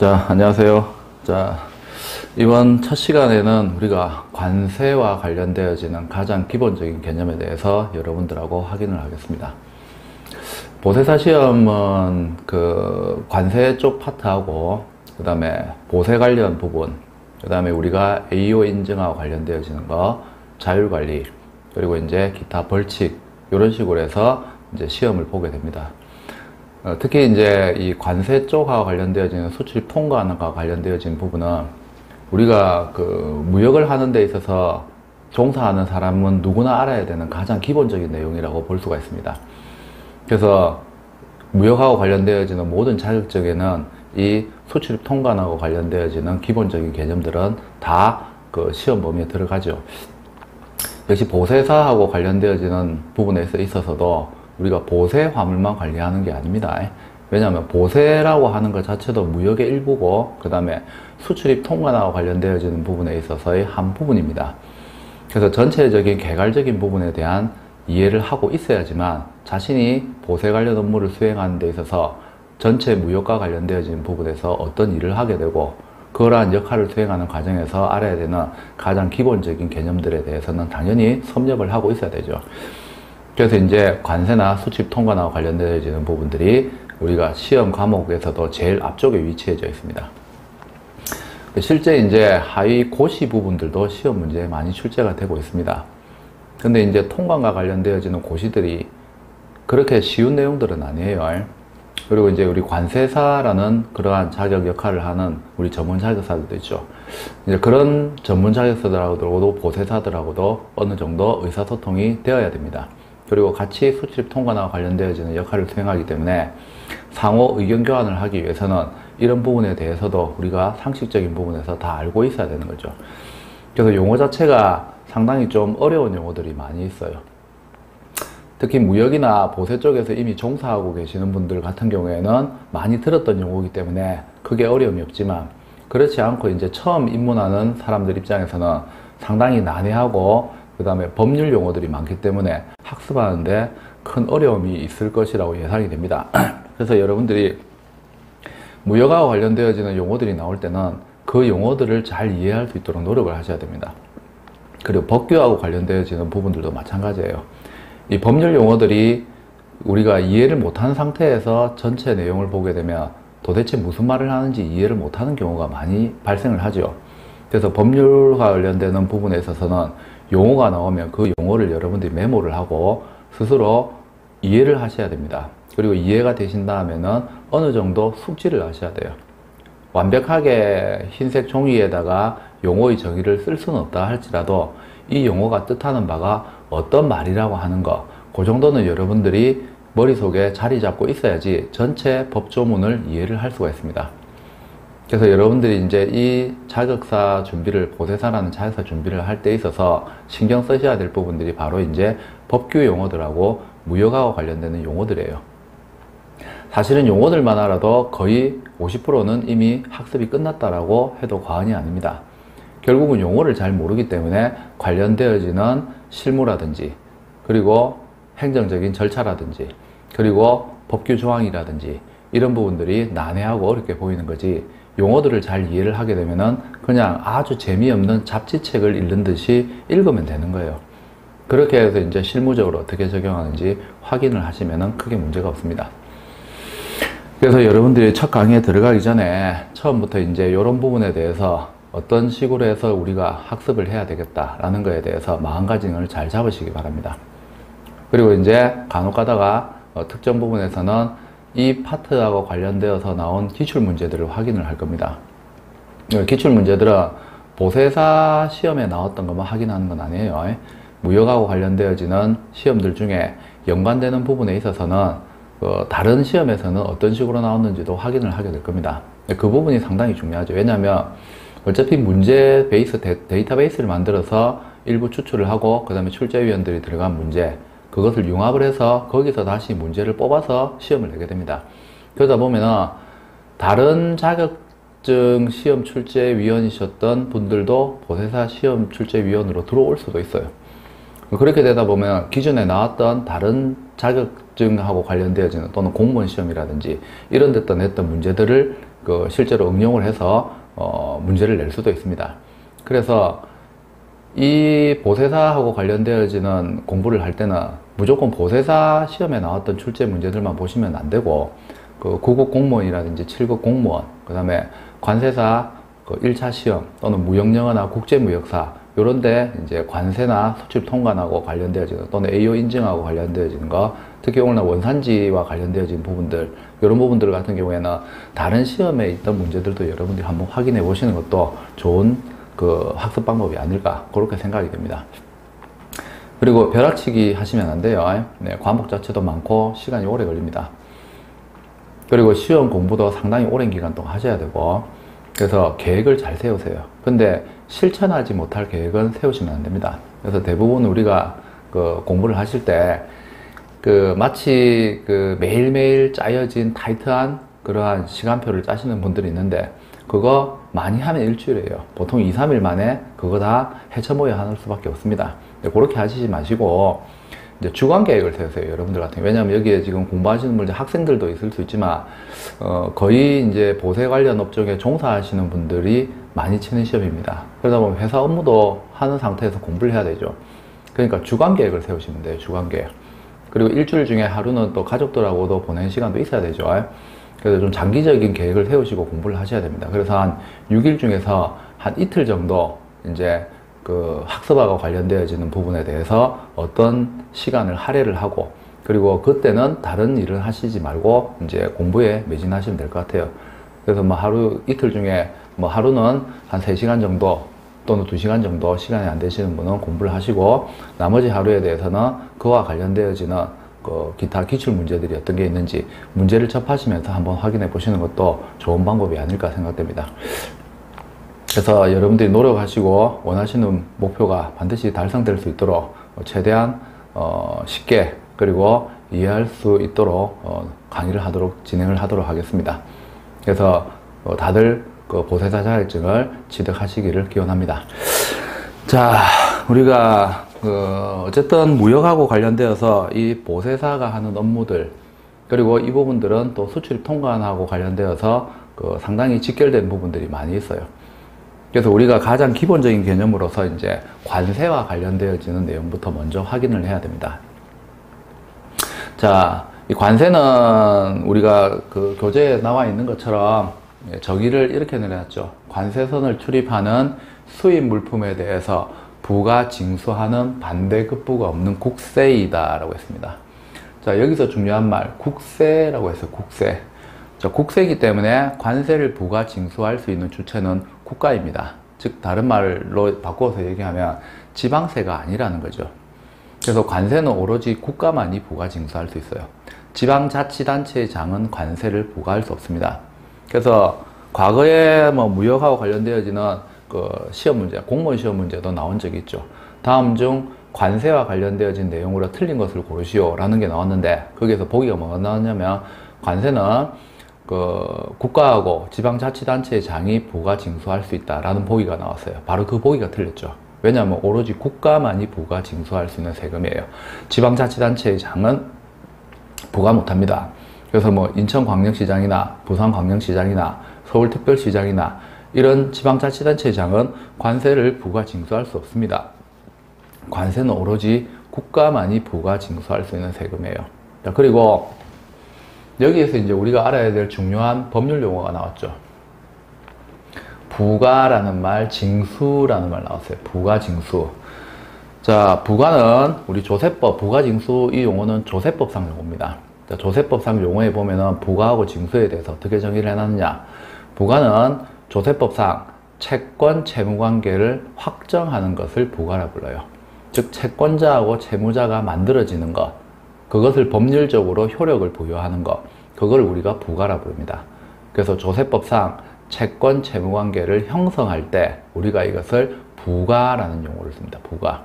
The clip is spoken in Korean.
자, 안녕하세요. 자, 이번 첫 시간에는 우리가 관세와 관련되어지는 가장 기본적인 개념에 대해서 여러분들하고 확인을 하겠습니다. 보세사 시험은 그 관세 쪽 파트하고 그 다음에 보세 관련 부분, 그 다음에 우리가 AO 인증하고 관련되어지는 거, 자율관리, 그리고 이제 기타 벌칙, 이런 식으로 해서 이제 시험을 보게 됩니다. 특히 이제 이 관세 쪽과 관련되어지는 수출 통관과 관련되어진 부분은 우리가 그 무역을 하는 데 있어서 종사하는 사람은 누구나 알아야 되는 가장 기본적인 내용이라고 볼 수가 있습니다. 그래서 무역하고 관련되어지는 모든 자격증에는 이 수출입 통관하고 관련되어지는 기본적인 개념들은 다 그 시험 범위에 들어가죠. 역시 보세사하고 관련되어지는 부분에 있어서도 우리가 보세 화물만 관리하는 게 아닙니다. 왜냐하면 보세라고 하는 것 자체도 무역의 일부고 그 다음에 수출입 통관하고 관련되어지는 부분에 있어서의 한 부분입니다. 그래서 전체적인 개괄적인 부분에 대한 이해를 하고 있어야지만 자신이 보세 관련 업무를 수행하는 데 있어서 전체 무역과 관련되어진 부분에서 어떤 일을 하게 되고 그러한 역할을 수행하는 과정에서 알아야 되는 가장 기본적인 개념들에 대해서는 당연히 섭렵을 하고 있어야 되죠. 그래서 이제 관세나 수출 통관하고 관련되어지는 부분들이 우리가 시험 과목에서도 제일 앞쪽에 위치해져 있습니다. 실제 이제 하위 고시 부분들도 시험 문제에 많이 출제가 되고 있습니다. 근데 이제 통관과 관련되어지는 고시들이 그렇게 쉬운 내용들은 아니에요. 그리고 이제 우리 관세사라는 그러한 자격 역할을 하는 우리 전문 자격사들도 있죠. 이제 그런 전문 자격사들하고도 보세사들하고도 어느 정도 의사소통이 되어야 됩니다. 그리고 같이 수출입 통관과 관련되어지는 역할을 수행하기 때문에 상호 의견 교환을 하기 위해서는 이런 부분에 대해서도 우리가 상식적인 부분에서 다 알고 있어야 되는 거죠. 그래서 용어 자체가 상당히 좀 어려운 용어들이 많이 있어요. 특히 무역이나 보세 쪽에서 이미 종사하고 계시는 분들 같은 경우에는 많이 들었던 용어이기 때문에 크게 어려움이 없지만 그렇지 않고 이제 처음 입문하는 사람들 입장에서는 상당히 난해하고 그 다음에 법률 용어들이 많기 때문에 학습하는데 큰 어려움이 있을 것이라고 예상이 됩니다. 그래서 여러분들이 무역하고 관련되어지는 용어들이 나올 때는 그 용어들을 잘 이해할 수 있도록 노력을 하셔야 됩니다. 그리고 법규하고 관련되어지는 부분들도 마찬가지예요. 이 법률 용어들이 우리가 이해를 못하는 상태에서 전체 내용을 보게 되면 도대체 무슨 말을 하는지 이해를 못하는 경우가 많이 발생을 하죠. 그래서 법률과 관련되는 부분에 있어서는 용어가 나오면 그 용어를 여러분들이 메모를 하고 스스로 이해를 하셔야 됩니다. 그리고 이해가 되신 다음에는 어느 정도 숙지를 하셔야 돼요. 완벽하게 흰색 종이에다가 용어의 정의를 쓸 수는 없다 할지라도 이 용어가 뜻하는 바가 어떤 말이라고 하는 거, 그 정도는 여러분들이 머릿속에 자리 잡고 있어야지 전체 법조문을 이해를 할 수가 있습니다. 그래서 여러분들이 이제 이 자격사 준비를, 보세사라는 자격사 준비를 할 때 있어서 신경 쓰셔야 될 부분들이 바로 이제 법규 용어들하고 무역하고 관련되는 용어들이에요. 사실은 용어들만 알아도 거의 50%는 이미 학습이 끝났다라고 해도 과언이 아닙니다. 결국은 용어를 잘 모르기 때문에 관련되어지는 실무라든지 그리고 행정적인 절차라든지 그리고 법규 조항이라든지 이런 부분들이 난해하고 어렵게 보이는 거지 용어들을 잘 이해를 하게 되면은 그냥 아주 재미없는 잡지책을 읽는 듯이 읽으면 되는 거예요. 그렇게 해서 이제 실무적으로 어떻게 적용하는지 확인을 하시면은 크게 문제가 없습니다. 그래서 여러분들이 첫 강의에 들어가기 전에 처음부터 이제 이런 부분에 대해서 어떤 식으로 해서 우리가 학습을 해야 되겠다라는 거에 대해서 마음가짐을 잘 잡으시기 바랍니다. 그리고 이제 간혹 가다가 특정 부분에서는 이 파트하고 관련되어서 나온 기출문제들을 확인을 할 겁니다. 기출문제들은 보세사 시험에 나왔던 것만 확인하는 건 아니에요. 무역하고 관련되어지는 시험들 중에 연관되는 부분에 있어서는 다른 시험에서는 어떤 식으로 나왔는지도 확인을 하게 될 겁니다. 그 부분이 상당히 중요하죠. 왜냐하면 어차피 문제 베이스, 데이터베이스를 만들어서 일부 추출을 하고 그 다음에 출제위원들이 들어간 문제 그것을 융합을 해서 거기서 다시 문제를 뽑아서 시험을 내게 됩니다. 그러다 보면은 다른 자격증 시험 출제위원이셨던 분들도 보세사 시험 출제위원으로 들어올 수도 있어요. 그렇게 되다 보면 기존에 나왔던 다른 자격증하고 관련되어지는 또는 공무원 시험이라든지 이런 데다 냈던 문제들을 실제로 응용을 해서 문제를 낼 수도 있습니다. 그래서 이 보세사하고 관련되어지는 공부를 할 때는 무조건 보세사 시험에 나왔던 출제 문제들만 보시면 안 되고, 그 9급 공무원이라든지 7급 공무원, 그 다음에 관세사 1차 시험 또는 무역영어나 국제무역사 요런데 이제 관세나 수출 통관하고 관련되어지는, 또는 AO 인증하고 관련되어지는 거, 특히 오늘 원산지와 관련되어지는 부분들, 이런 부분들 같은 경우에는 다른 시험에 있던 문제들도 여러분들이 한번 확인해 보시는 것도 좋은 학습 방법이 아닐까, 그렇게 생각이 됩니다. 그리고 벼락치기 하시면 안 돼요. 네, 과목 자체도 많고 시간이 오래 걸립니다. 그리고 시험 공부도 상당히 오랜 기간 동안 하셔야 되고, 그래서 계획을 잘 세우세요. 근데 실천하지 못할 계획은 세우시면 안 됩니다. 그래서 대부분 우리가 공부를 하실 때 마치 매일매일 짜여진 타이트한 그러한 시간표를 짜시는 분들이 있는데, 그거 많이 하면 일주일이에요. 보통 2, 3일 만에 그거 다 헤쳐모여 하는 수밖에 없습니다. 그렇게 하시지 마시고 이제 주간 계획을 세우세요. 여러분들 같은 경우. 왜냐하면 여기에 지금 공부하시는 분들, 학생들도 있을 수 있지만 거의 이제 보세 관련 업종에 종사하시는 분들이 많이 치는 시험입니다. 그러다 보면 회사 업무도 하는 상태에서 공부를 해야 되죠. 그러니까 주간 계획을 세우시면 돼요. 주간 계획. 그리고 일주일 중에 하루는 또 가족들하고도 보내는 시간도 있어야 되죠. 그래서 좀 장기적인 계획을 세우시고 공부를 하셔야 됩니다. 그래서 한 6일 중에서 한 이틀 정도 이제 학습하고 관련되어지는 부분에 대해서 어떤 시간을 할애를 하고, 그리고 그때는 다른 일을 하시지 말고 이제 공부에 매진하시면 될 것 같아요. 그래서 이틀 중에 하루는 한 3시간 정도 또는 2시간 정도 시간이 안 되시는 분은 공부를 하시고, 나머지 하루에 대해서는 그와 관련되어지는 기타 기출 문제들이 어떤 게 있는지 문제를 접하시면서 한번 확인해 보시는 것도 좋은 방법이 아닐까 생각됩니다. 그래서 여러분들이 노력하시고 원하시는 목표가 반드시 달성될 수 있도록 최대한 쉽게 그리고 이해할 수 있도록 강의를 진행을 하도록 하겠습니다. 그래서 다들 보세사 자격증을 취득하시기를 기원합니다. 자, 우리가 어쨌든 무역하고 관련되어서 이 보세사가 하는 업무들, 그리고 이 부분들은 또 수출 통관하고 관련되어서 상당히 직결된 부분들이 많이 있어요. 그래서 우리가 가장 기본적인 개념으로서 이제 관세와 관련되어지는 내용부터 먼저 확인을 해야 됩니다. 자, 이 관세는 우리가 교재에 나와 있는 것처럼 정의를 이렇게 내려놨죠. 관세선을 출입하는 수입 물품에 대해서 부가 징수하는 반대급부가 없는 국세이다 라고 했습니다. 자, 여기서 중요한 말, 국세라고 했어요. 국세. 자, 국세이기 때문에 관세를 부가 징수할 수 있는 주체는 국가입니다. 즉 다른 말로 바꿔서 얘기하면 지방세가 아니라는 거죠. 그래서 관세는 오로지 국가만이 부가 징수할 수 있어요. 지방자치단체의 장은 관세를 부과할 수 없습니다. 그래서 과거에 무역하고 관련되어지는 시험 문제, 공무원 시험 문제도 나온 적이 있죠. 다음 중 관세와 관련되어진 내용으로 틀린 것을 고르시오 라는 게 나왔는데, 거기에서 보기가 뭐가 나왔냐면, 관세는 국가하고 지방자치단체의 장이 부가 징수할 수 있다 라는 보기가 나왔어요. 바로 그 보기가 틀렸죠. 왜냐하면 오로지 국가만이 부가 징수할 수 있는 세금이에요. 지방자치단체의 장은 부과 못합니다. 그래서 인천광역시장이나 부산광역시장이나 서울특별시장이나 이런 지방자치단체의 장은 관세를 부가 징수할 수 없습니다. 관세는 오로지 국가만이 부가 징수할 수 있는 세금이에요. 자, 그리고 여기에서 이제 우리가 알아야 될 중요한 법률 용어가 나왔죠. 부가라는 말, 징수라는 말 나왔어요. 부가, 징수. 자, 부가는 우리 조세법, 부가, 징수 이 용어는 조세법상 용어입니다. 자, 조세법상 용어에 보면은 부가하고 징수에 대해서 어떻게 정의를 해놨느냐. 부가는 조세법상 채권, 채무관계를 확정하는 것을 부가라 불러요. 즉 채권자하고 채무자가 만들어지는 것, 그것을 법률적으로 효력을 부여하는 것, 그걸 우리가 부가라 부릅니다. 그래서 조세법상 채권, 채무관계를 형성할 때 우리가 이것을 부가라는 용어를 씁니다. 부가.